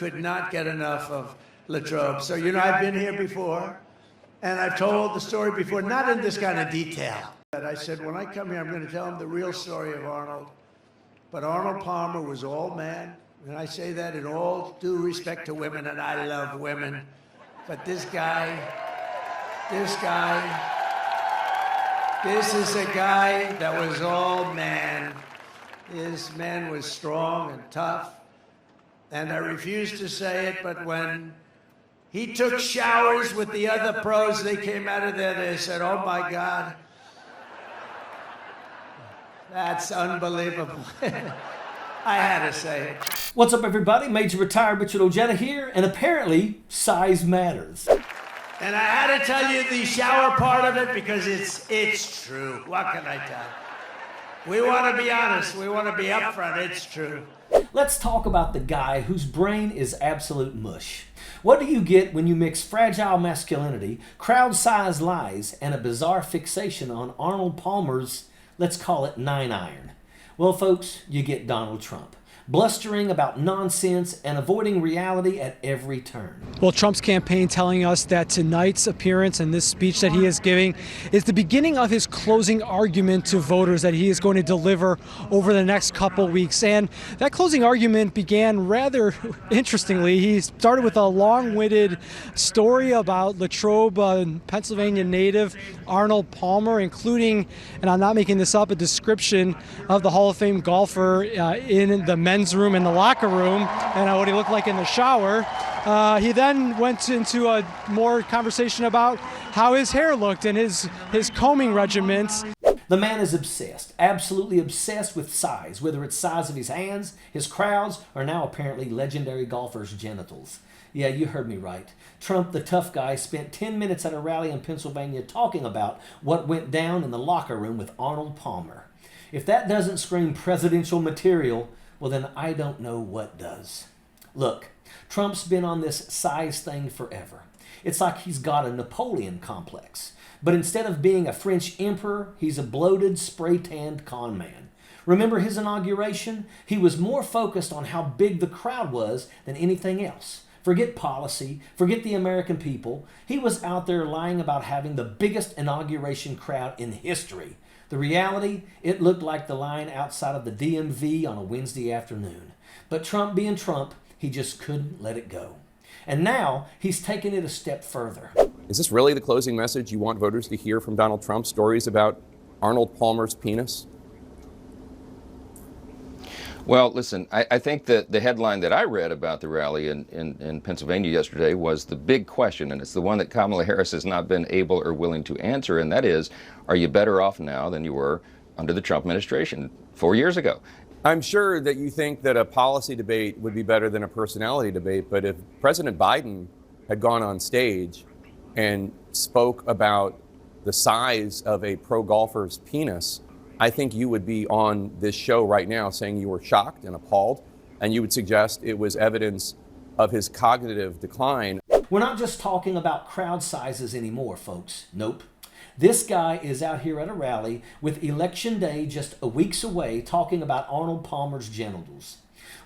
could not get enough of Latrobe. So, you know, I've been here before, and I've told the story before, not in this kind of detail. But I said, when I come here, I'm going to tell him the real story of Arnold. But Arnold Palmer was all man. And I say that in all due respect to women, and I love women. But this is a guy that was all man. His man was strong and tough. And I refuse to say it, but when he took showers with the other pros, they came out of there, they said, oh my God, that's unbelievable. I had to say it. What's up, everybody? Major Retired Richard Ojeda here, and apparently size matters. And I had to tell you the shower part of it because it's true. What can I tell you? We want to be honest. We want to be upfront. It's true. Let's talk about the guy whose brain is absolute mush. What do you get when you mix fragile masculinity, crowd-sized lies, and a bizarre fixation on Arnold Palmer's, let's call it 9-iron? Well, folks, you get Donald Trump, blustering about nonsense and avoiding reality at every turn. Well, Trump's campaign telling us that tonight's appearance and this speech that he is giving is the beginning of his closing argument to voters that he is going to deliver over the next couple weeks. And that closing argument began rather interestingly. He started with a long-winded story about Latrobe, Pennsylvania native Arnold Palmer, including, and I'm not making this up, a description of the Hall of Fame golfer in the men's room in the locker room and what he looked like in the shower. He then went into a more conversation about how his hair looked and his combing regimens. The man is obsessed, absolutely obsessed with size, whether it's size of his hands, his crowds, or now apparently legendary golfers' genitals. Yeah, you heard me right. Trump, the tough guy, spent 10 minutes at a rally in Pennsylvania talking about what went down in the locker room with Arnold Palmer. If that doesn't scream presidential material, well then I don't know what does. Look, Trump's been on this size thing forever. It's like he's got a Napoleon complex. But instead of being a French emperor, he's a bloated, spray-tanned con man. Remember his inauguration? He was more focused on how big the crowd was than anything else. Forget policy, forget the American people. He was out there lying about having the biggest inauguration crowd in history. The reality, it looked like the line outside of the DMV on a Wednesday afternoon. But Trump being Trump, he just couldn't let it go. And now he's taken it a step further. Is this really the closing message you want voters to hear from Donald Trump? Stories about Arnold Palmer's penis? Well, listen, I think that the headline that I read about the rally in Pennsylvania yesterday was the big question, and it's the one that Kamala Harris has not been able or willing to answer, and that is, are you better off now than you were under the Trump administration 4 years ago? I'm sure that you think that a policy debate would be better than a personality debate, but if President Biden had gone on stage and spoke about the size of a pro golfer's penis, I think you would be on this show right now saying you were shocked and appalled, and you would suggest it was evidence of his cognitive decline. We're not just talking about crowd sizes anymore, folks. Nope. This guy is out here at a rally with Election Day just a weeks away talking about Arnold Palmer's genitals.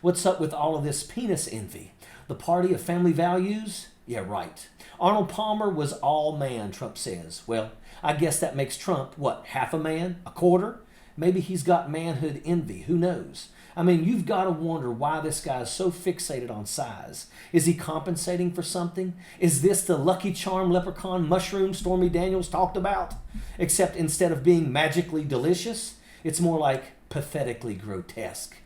What's up with all of this penis envy? The party of family values? Yeah, right. Arnold Palmer was all man, Trump says. Well, I guess that makes Trump, what, half a man? A quarter? Maybe he's got manhood envy. Who knows? I mean, you've got to wonder why this guy is so fixated on size. Is he compensating for something? Is this the Lucky Charm leprechaun mushroom Stormy Daniels talked about? Except instead of being magically delicious, it's more like pathetically grotesque.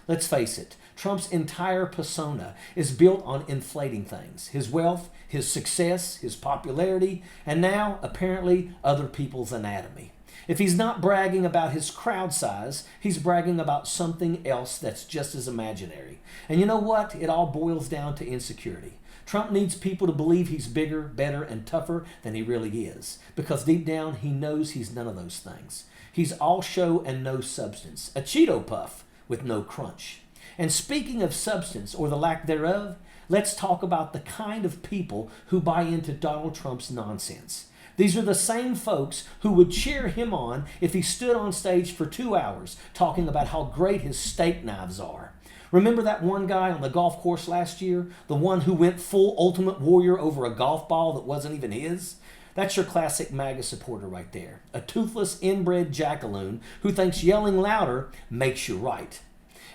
Let's face it, Trump's entire persona is built on inflating things. His wealth, his success, his popularity, and now, apparently, other people's anatomy. If he's not bragging about his crowd size, he's bragging about something else that's just as imaginary. And you know what? It all boils down to insecurity. Trump needs people to believe he's bigger, better, and tougher than he really is, because deep down he knows he's none of those things. He's all show and no substance, a Cheeto puff with no crunch. And speaking of substance, or the lack thereof, let's talk about the kind of people who buy into Donald Trump's nonsense. These are the same folks who would cheer him on if he stood on stage for 2 hours talking about how great his steak knives are. Remember that one guy on the golf course last year? The one who went full Ultimate Warrior over a golf ball that wasn't even his? That's your classic MAGA supporter right there. A toothless, inbred jackaloon who thinks yelling louder makes you right.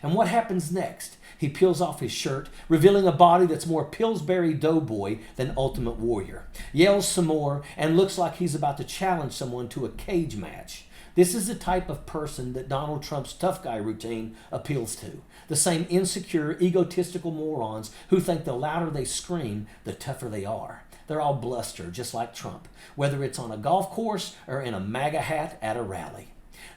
And what happens next? He peels off his shirt, revealing a body that's more Pillsbury Doughboy than Ultimate Warrior. Yells some more and looks like he's about to challenge someone to a cage match. This is the type of person that Donald Trump's tough guy routine appeals to. The same insecure, egotistical morons who think the louder they scream, the tougher they are. They're all bluster, just like Trump, whether it's on a golf course or in a MAGA hat at a rally.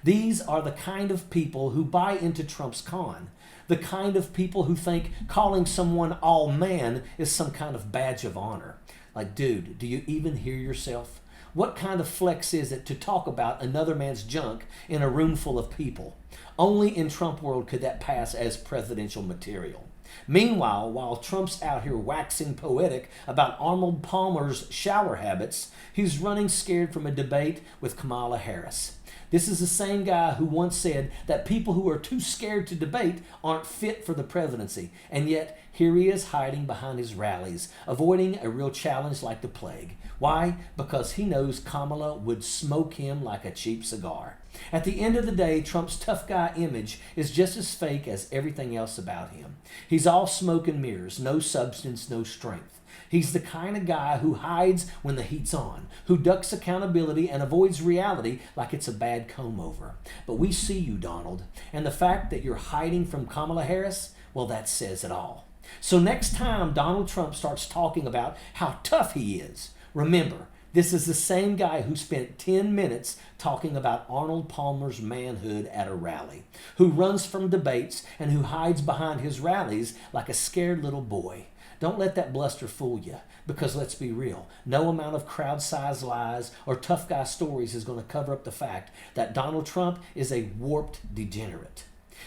These are the kind of people who buy into Trump's con. The kind of people who think calling someone all man is some kind of badge of honor. Like, dude, do you even hear yourself? What kind of flex is it to talk about another man's junk in a room full of people? Only in Trump world could that pass as presidential material. Meanwhile, while Trump's out here waxing poetic about Arnold Palmer's shower habits, he's running scared from a debate with Kamala Harris. This is the same guy who once said that people who are too scared to debate aren't fit for the presidency, and yet here he is hiding behind his rallies, avoiding a real challenge like the plague. Why? Because he knows Kamala would smoke him like a cheap cigar. At the end of the day, Trump's tough guy image is just as fake as everything else about him. He's all smoke and mirrors, no substance, no strength. He's the kind of guy who hides when the heat's on, who ducks accountability and avoids reality like it's a bad comb-over. But we see you, Donald, and the fact that you're hiding from Kamala Harris, well, that says it all. So next time Donald Trump starts talking about how tough he is, remember, this is the same guy who spent 10 minutes talking about Arnold Palmer's manhood at a rally, who runs from debates and who hides behind his rallies like a scared little boy. Don't let that bluster fool you, because let's be real, no amount of crowd-sized lies or tough guy stories is going to cover up the fact that Donald Trump is a warped degenerate.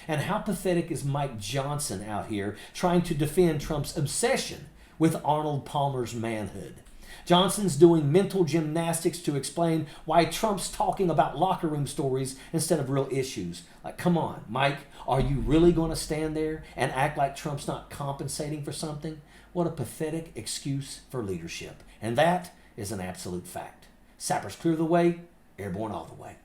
And how pathetic is Mike Johnson out here trying to defend Trump's obsession with Arnold Palmer's manhood? Johnson's doing mental gymnastics to explain why Trump's talking about locker room stories instead of real issues. Like, come on, Mike, are you really going to stand there and act like Trump's not compensating for something? What a pathetic excuse for leadership. And that is an absolute fact. Sappers clear the way, airborne all the way.